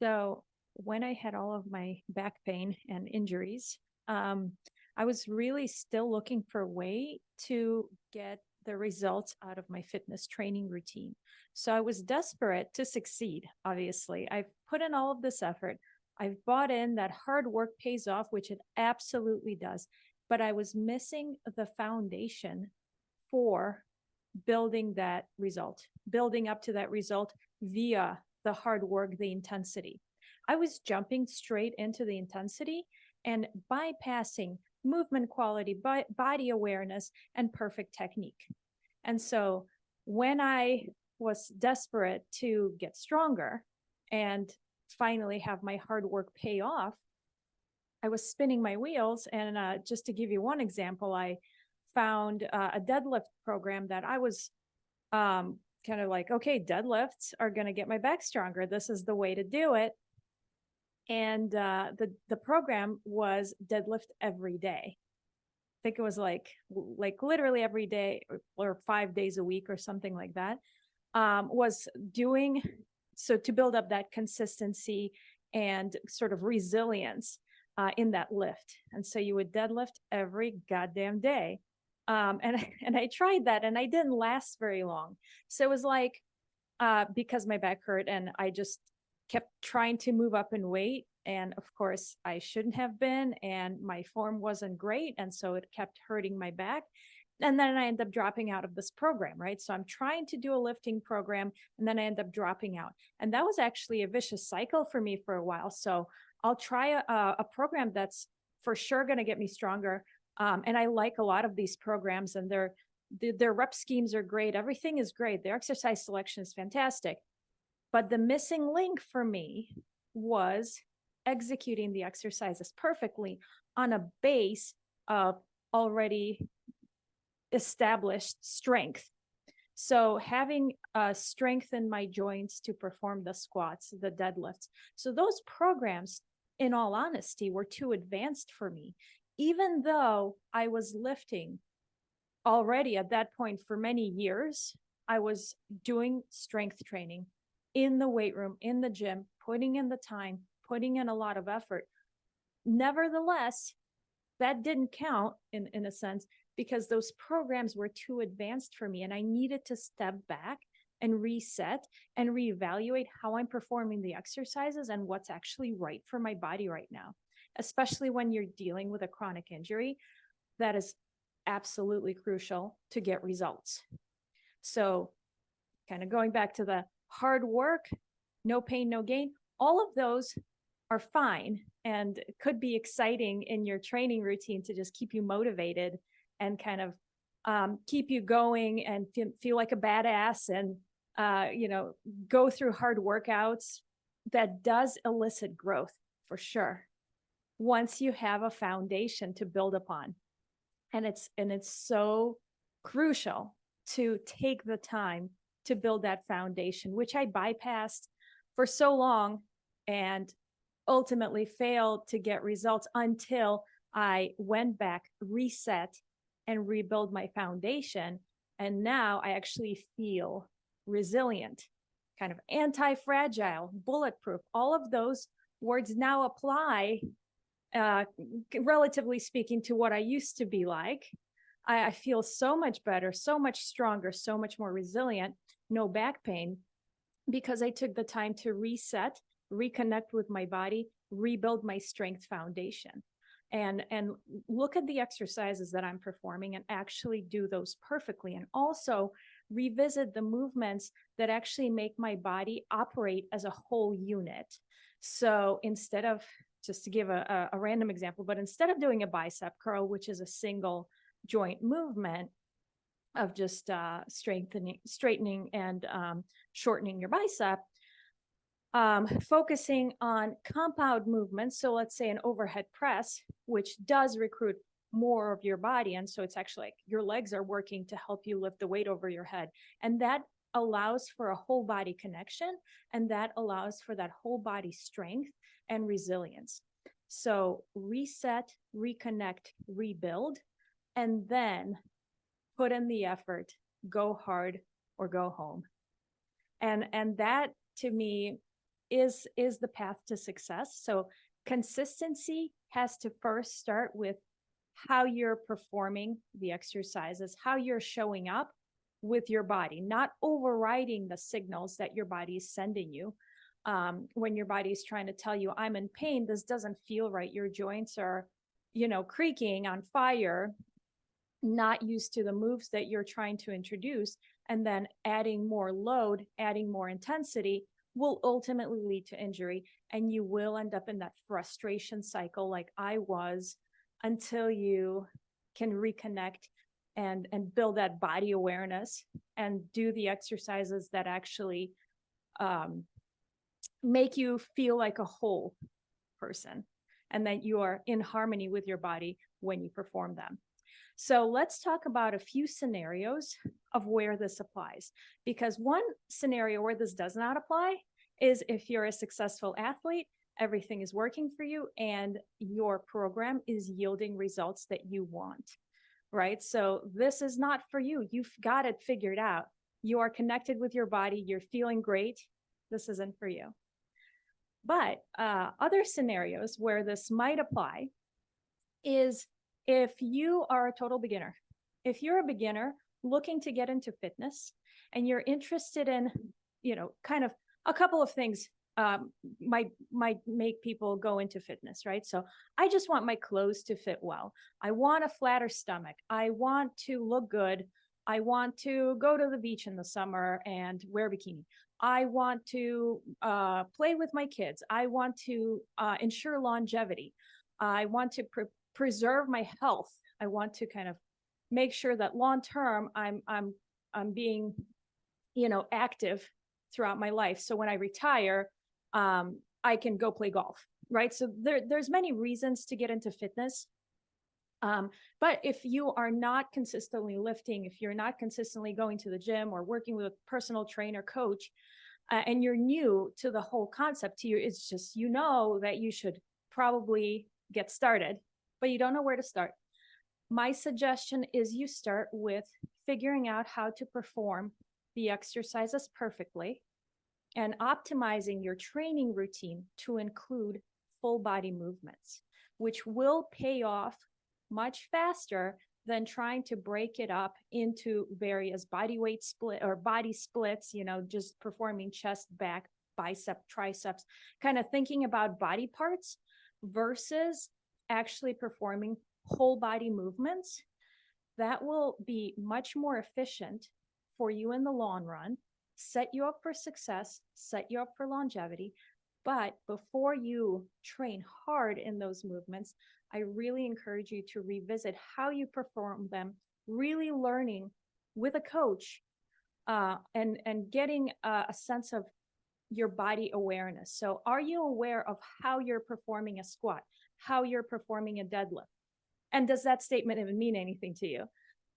So when I had all of my back pain and injuries, um, I was really still looking for a way to get the results out of my fitness training routine. So I was desperate to succeed, obviously. I've put in all of this effort. I've bought in that hard work pays off, which it absolutely does. But I was missing the foundation for building that result, building up to that result via the hard work, the intensity. I was jumping straight into the intensity and bypassing movement quality, body awareness, and perfect technique. And so when I was desperate to get stronger and finally have my hard work pay off, I was spinning my wheels. And just to give you one example, I found a deadlift program that I was kind of like, okay, deadlifts are going to get my back stronger. This is the way to do it. And the program was deadlift every day. I think it was like literally every day or 5 days a week or something like that. Was doing so to build up that consistency and sort of resilience in that lift. And so you would deadlift every goddamn day. And I tried that and I didn't last very long. So it was like because my back hurt and I just kept trying to move up in weight. And of course, I shouldn't have been, and my form wasn't great. And so it kept hurting my back. And then I end up dropping out of this program, right? So I'm trying to do a lifting program, and then I end up dropping out. And that was actually a vicious cycle for me for a while. So I'll try a program that's for sure going to get me stronger. And I like a lot of these programs, and their rep schemes are great. Everything is great. Their exercise selection is fantastic. But the missing link for me was executing the exercises perfectly on a base of already established strength. So having strength in my joints to perform the squats, the deadlifts. So those programs, in all honesty, were too advanced for me. Even though I was lifting already at that point for many years, I was doing strength training in the weight room, in the gym, putting in the time, putting in a lot of effort. Nevertheless, that didn't count in a sense because those programs were too advanced for me. And I needed to step back and reset and reevaluate how I'm performing the exercises and what's actually right for my body right now, especially when you're dealing with a chronic injury. That is absolutely crucial to get results. So, kind of going back to the hard work, no pain, no gain, all of those are fine and could be exciting in your training routine to just keep you motivated and kind of keep you going and feel like a badass and go through hard workouts. That does elicit growth for sure once you have a foundation to build upon. And it's so crucial to take the time to build that foundation, which I bypassed for so long and ultimately failed to get results until I went back, reset, and rebuild my foundation. And now I actually feel resilient, kind of anti-fragile, bulletproof. All of those words now apply, relatively speaking, to what I used to be like. I feel so much better, so much stronger, so much more resilient, no back pain, because I took the time to reset, reconnect with my body, rebuild my strength foundation, and look at the exercises that I'm performing and actually do those perfectly, and also revisit the movements that actually make my body operate as a whole unit. So instead of, just to give a random example, but instead of doing a bicep curl, which is a single joint movement of just straightening and shortening your bicep, focusing on compound movements. So let's say an overhead press, which does recruit more of your body. And so it's actually like your legs are working to help you lift the weight over your head. And that allows for a whole body connection. And that allows for that whole body strength and resilience. So reset, reconnect, rebuild, and then put in the effort, go hard or go home. And that to me is the path to success. So consistency has to first start with how you're performing the exercises, how you're showing up with your body, not overriding the signals that your body is sending you. When your body is trying to tell you, I'm in pain, this doesn't feel right, your joints are, creaking, on fire, not used to the moves that you're trying to introduce, and then adding more load, adding more intensity will ultimately lead to injury. And you will end up in that frustration cycle like I was, until you can reconnect and build that body awareness and do the exercises that actually make you feel like a whole person, and that you are in harmony with your body when you perform them. So let's talk about a few scenarios of where this applies, because one scenario where this does not apply is if you're a successful athlete, everything is working for you, and your program is yielding results that you want, right? So this is not for you. You've got it figured out. You are connected with your body. You're feeling great. This isn't for you. But other scenarios where this might apply is if you are a total beginner. If you're a beginner looking to get into fitness and you're interested in, kind of a couple of things might make people go into fitness, right? So I just want my clothes to fit well. I want a flatter stomach. I want to look good. I want to go to the beach in the summer and wear a bikini. I want to play with my kids. I want to ensure longevity. I want to preserve my health. I want to kind of make sure that long term I'm being, active throughout my life. So when I retire, I can go play golf, right? So there's many reasons to get into fitness. But if you are not consistently lifting, if you're not consistently going to the gym or working with a personal trainer, coach, and you're new to the whole concept, it's just, that you should probably get started, but you don't know where to start. My suggestion is you start with figuring out how to perform the exercises perfectly and optimizing your training routine to include full body movements, which will pay off much faster than trying to break it up into various body weight split or body splits, just performing chest, back, bicep, triceps, kind of thinking about body parts versus actually performing whole body movements. That will be much more efficient for you in the long run, set you up for success, set you up for longevity. But before you train hard in those movements, I really encourage you to revisit how you perform them, really learning with a coach and getting a sense of your body awareness. So are you aware of how you're performing a squat, how you're performing a deadlift? And does that statement even mean anything to you?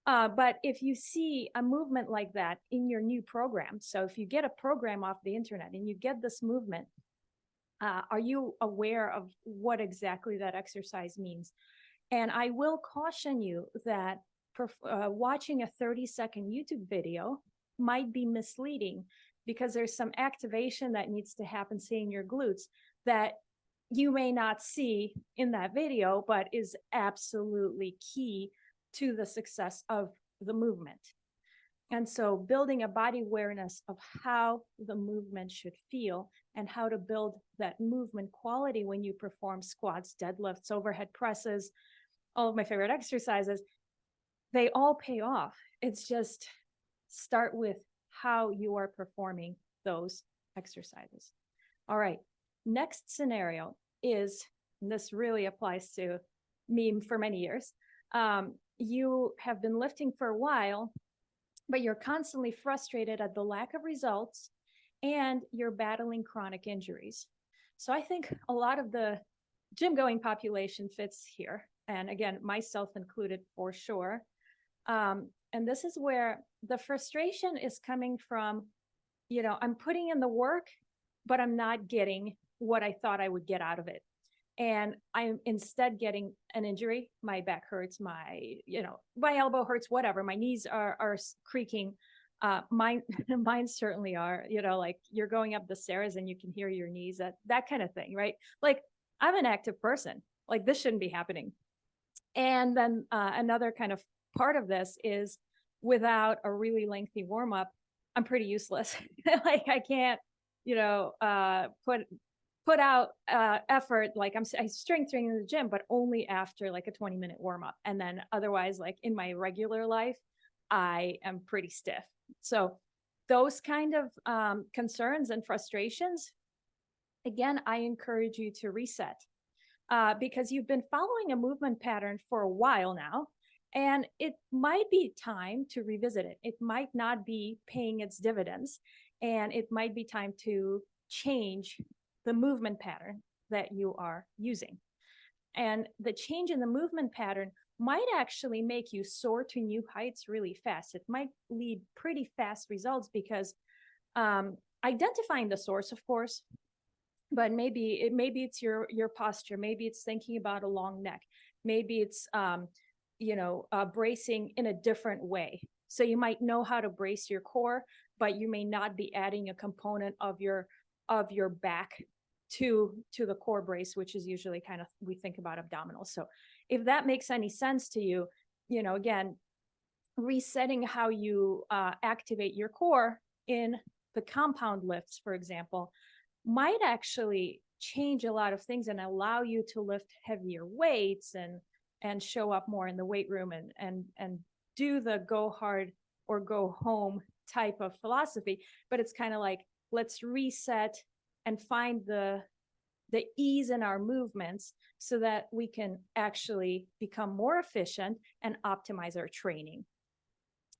But if you see a movement like that in your new program, so if you get a program off the internet and you get this movement, are you aware of what exactly that exercise means? And I will caution you that watching a 30-second YouTube video might be misleading because there's some activation that needs to happen, say, in your glutes that you may not see in that video, but is absolutely key to the success of the movement. And so building a body awareness of how the movement should feel and how to build that movement quality when you perform squats, deadlifts, overhead presses, all of my favorite exercises, they all pay off. It's just start with how you are performing those exercises. All right, next scenario is, and this really applies to me for many years, you have been lifting for a while, but you're constantly frustrated at the lack of results and you're battling chronic injuries. So I think a lot of the gym going population fits here. And again, myself included for sure. And this is where the frustration is coming from, I'm putting in the work, but I'm not getting what I thought I would get out of it. And I'm instead getting an injury. My back hurts, my elbow hurts, whatever. My knees are creaking. Mine, mine certainly are, like you're going up the stairs and you can hear your knees, that kind of thing, right? Like I'm an active person, like this shouldn't be happening. And then another kind of part of this is without a really lengthy warm up, I'm pretty useless. Like I can't, put out effort. Like I strength training in the gym, but only after like a 20-minute warm up. And then otherwise, like in my regular life, I am pretty stiff. So those kind of concerns and frustrations, again, I encourage you to reset because you've been following a movement pattern for a while now, and it might be time to revisit it. It might not be paying its dividends, and it might be time to change the movement pattern that you are using. And the change in the movement pattern might actually make you soar to new heights really fast. It might lead pretty fast results because identifying the source, of course, but maybe it's your posture, maybe it's thinking about a long neck, maybe it's bracing in a different way. So you might know how to brace your core, but you may not be adding a component of your back to the core brace, which is usually kind of, we think about abdominals. So if that makes any sense to you, again, resetting how you activate your core in the compound lifts, for example, might actually change a lot of things and allow you to lift heavier weights and show up more in the weight room and do the go hard or go home type of philosophy. But it's kind of like, let's reset and find the ease in our movements so that we can actually become more efficient and optimize our training.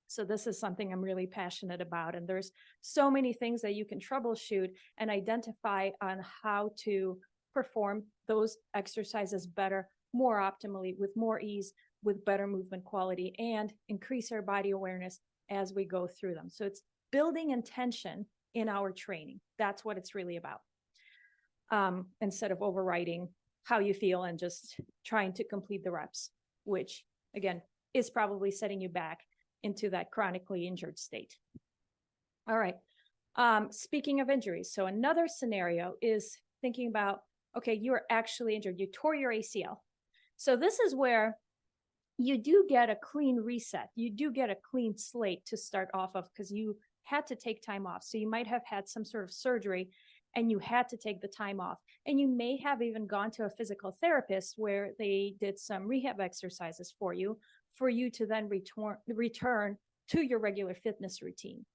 So this is something I'm really passionate about. And there's so many things that you can troubleshoot and identify on how to perform those exercises better, more optimally, with more ease, with better movement quality, and increase our body awareness as we go through them. So it's building intention in our training. That's what it's really about. Instead of overriding how you feel and just trying to complete the reps, which again is probably setting you back into that chronically injured state. All right. Speaking of injuries, so another scenario is thinking about, okay, you are actually injured. You tore your ACL. So this is where you do get a clean reset. You do get a clean slate to start off of because you had to take time off. So you might have had some sort of surgery and you had to take the time off. And you may have even gone to a physical therapist where they did some rehab exercises for you to then return to your regular fitness routine.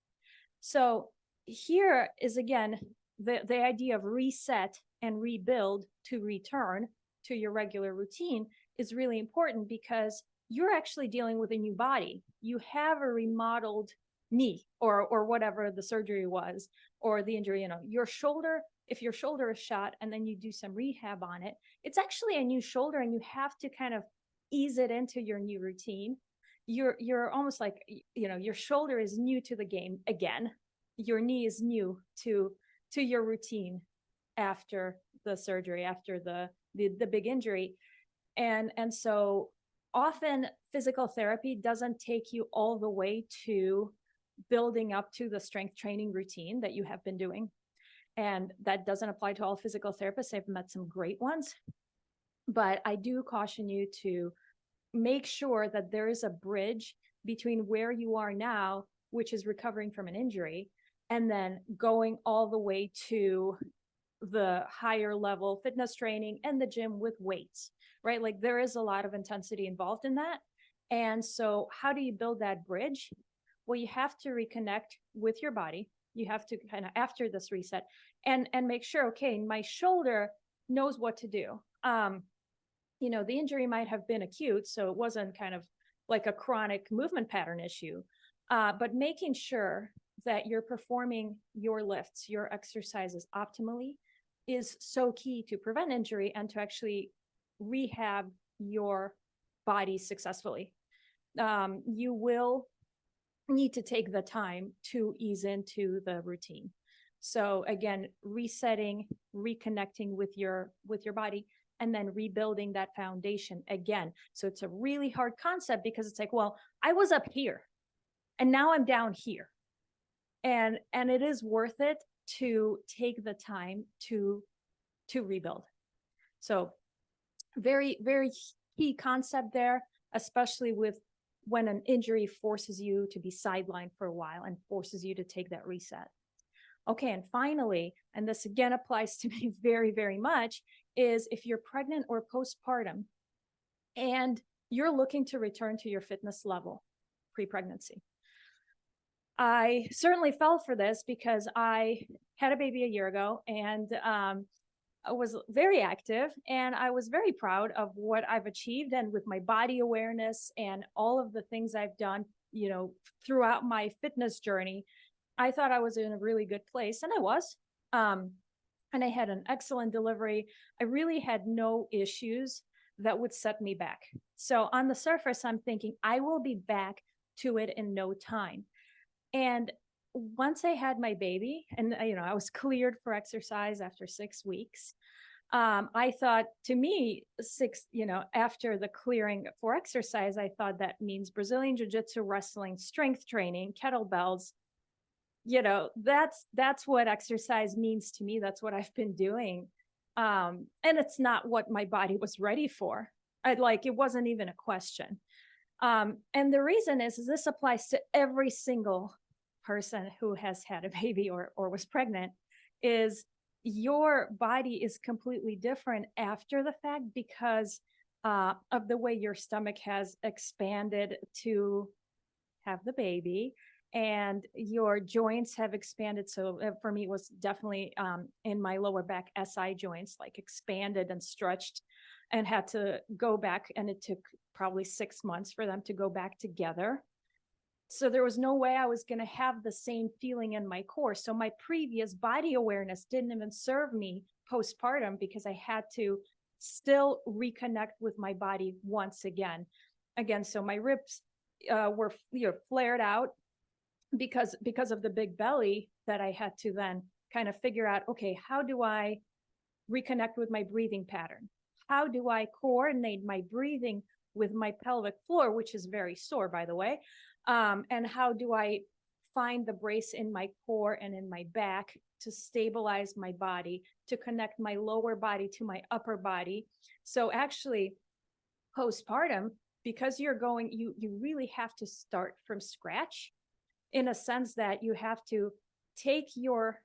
So here is, again, the idea of reset and rebuild to return to your regular routine is really important because you're actually dealing with a new body. You have a remodeled knee or whatever the surgery was, or the injury, your shoulder, if your shoulder is shot and then you do some rehab on it, it's actually a new shoulder and you have to kind of ease it into your new routine. You're almost like, your shoulder is new to the game again. Your knee is new to your routine after the surgery, after the big injury. And so often physical therapy doesn't take you all the way to building up to the strength training routine that you have been doing. And that doesn't apply to all physical therapists. I've met some great ones, but I do caution you to make sure that there is a bridge between where you are now, which is recovering from an injury, and then going all the way to the higher level fitness training and the gym with weights, right? Like there is a lot of intensity involved in that. And so how do you build that bridge? Well, you have to reconnect with your body. You have to kind of, after this reset, and make sure, okay, my shoulder knows what to do. The injury might have been acute, so it wasn't kind of like a chronic movement pattern issue, but making sure that you're performing your lifts, your exercises optimally is so key to prevent injury and to actually rehab your body successfully. You will need to take the time to ease into the routine. So again, resetting, reconnecting with your body, and then rebuilding that foundation again. So it's a really hard concept because it's like, well, I was up here and now I'm down here. And it is worth it to take the time to rebuild. So very, very key concept there, especially with when an injury forces you to be sidelined for a while and forces you to take that reset. Okay, and finally, and this again applies to me very, very much, is if you're pregnant or postpartum and you're looking to return to your fitness level pre-pregnancy. I certainly fell for this because I had a baby a year ago, and I was very active, and I was very proud of what I've achieved, and with my body awareness and all of the things I've done, throughout my fitness journey, I thought I was in a really good place, and I was. Um, and I had an excellent delivery. I really had no issues that would set me back. So on the surface, I'm thinking I will be back to it in no time. And once I had my baby, and I was cleared for exercise after 6 weeks, I thought, to me, after the clearing for exercise, I thought that means Brazilian jiu-jitsu, wrestling, strength training, kettlebells. That's what exercise means to me. That's what I've been doing. And it's not what my body was ready for. It wasn't even a question. And the reason is this applies to every single person who has had a baby or was pregnant, is your body is completely different after the fact because of the way your stomach has expanded to have the baby, and your joints have expanded. So for me, it was definitely in my lower back SI joints, like expanded and stretched, and had to go back. And it took probably 6 months for them to go back together. So there was no way I was going to have the same feeling in my core. So my previous body awareness didn't even serve me postpartum, because I had to still reconnect with my body once again. So my ribs were flared out because of the big belly, that I had to then kind of figure out, okay, how do I reconnect with my breathing pattern? How do I coordinate my breathing with my pelvic floor, which is very sore, by the way? And how do I find the brace in my core and in my back to stabilize my body, to connect my lower body to my upper body? So actually, postpartum, because you really have to start from scratch, in a sense that you have to take your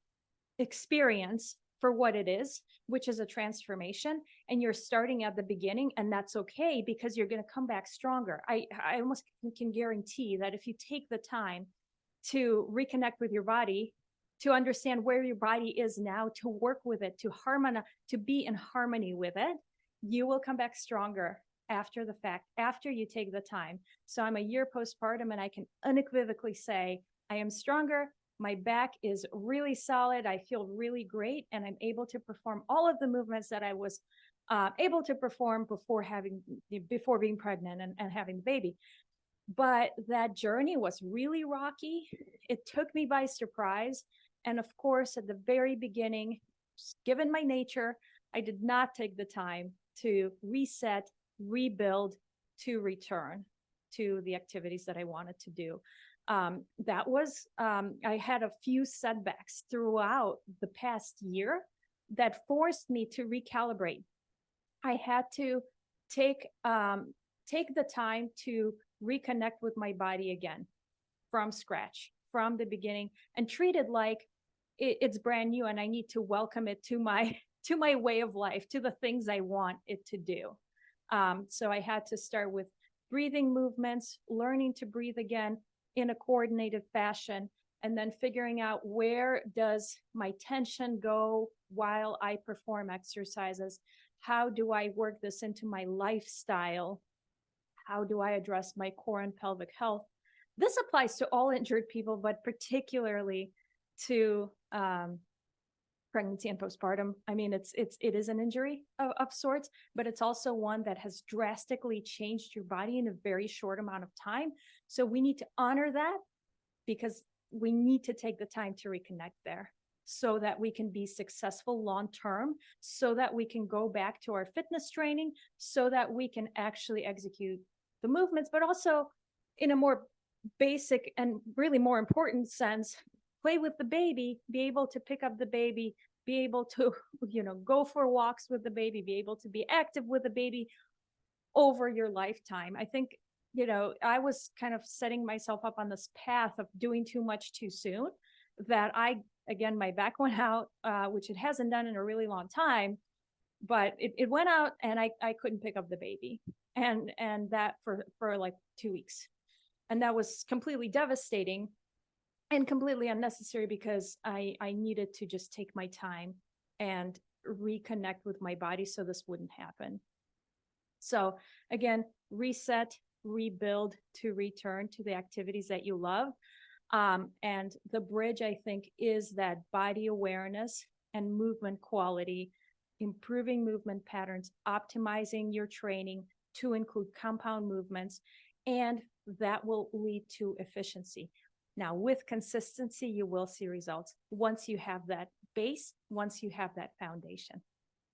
experience for what it is, which is a transformation, and you're starting at the beginning, and that's okay, because you're going to come back stronger. I almost can guarantee that if you take the time to reconnect with your body, to understand where your body is now, to work with it, to be in harmony with it, you will come back stronger after the fact, after you take the time. So I'm a year postpartum, and I can unequivocally say I am stronger. My back is really solid. I feel really great, and I'm able to perform all of the movements that I was able to perform before being pregnant and having the baby. But that journey was really rocky. It took me by surprise. And of course, at the very beginning, given my nature, I did not take the time to reset, rebuild, to return to the activities that I wanted to do. I had a few setbacks throughout the past year that forced me to recalibrate. I had to take the time to reconnect with my body again from scratch, from the beginning, and treat it like it's brand new, and I need to welcome it to my way of life, to the things I want it to do. So I had to start with breathing movements, learning to breathe again in a coordinated fashion, and then figuring out, where does my tension go while I perform exercises? How do I work this into my lifestyle? How do I address my core and pelvic health? This applies to all injured people, but particularly to pregnancy and postpartum. I mean, it is an injury of sorts, but it's also one that has drastically changed your body in a very short amount of time. So we need to honor that, because we need to take the time to reconnect there, so that we can be successful long-term, so that we can go back to our fitness training, so that we can actually execute the movements, but also in a more basic and really more important sense, play with the baby, be able to pick up the baby, be able to, go for walks with the baby, be able to be active with the baby over your lifetime. I think, I was kind of setting myself up on this path of doing too much too soon, that again, my back went out, which it hasn't done in a really long time, but it went out and I couldn't pick up the baby. And that for like 2 weeks. And that was completely devastating and completely unnecessary, because I needed to just take my time and reconnect with my body so this wouldn't happen. So again, reset, rebuild to return to the activities that you love. And the bridge, I think, is that body awareness and movement quality, improving movement patterns, optimizing your training to include compound movements, and that will lead to efficiency. Now, with consistency, you will see results once you have that base, once you have that foundation.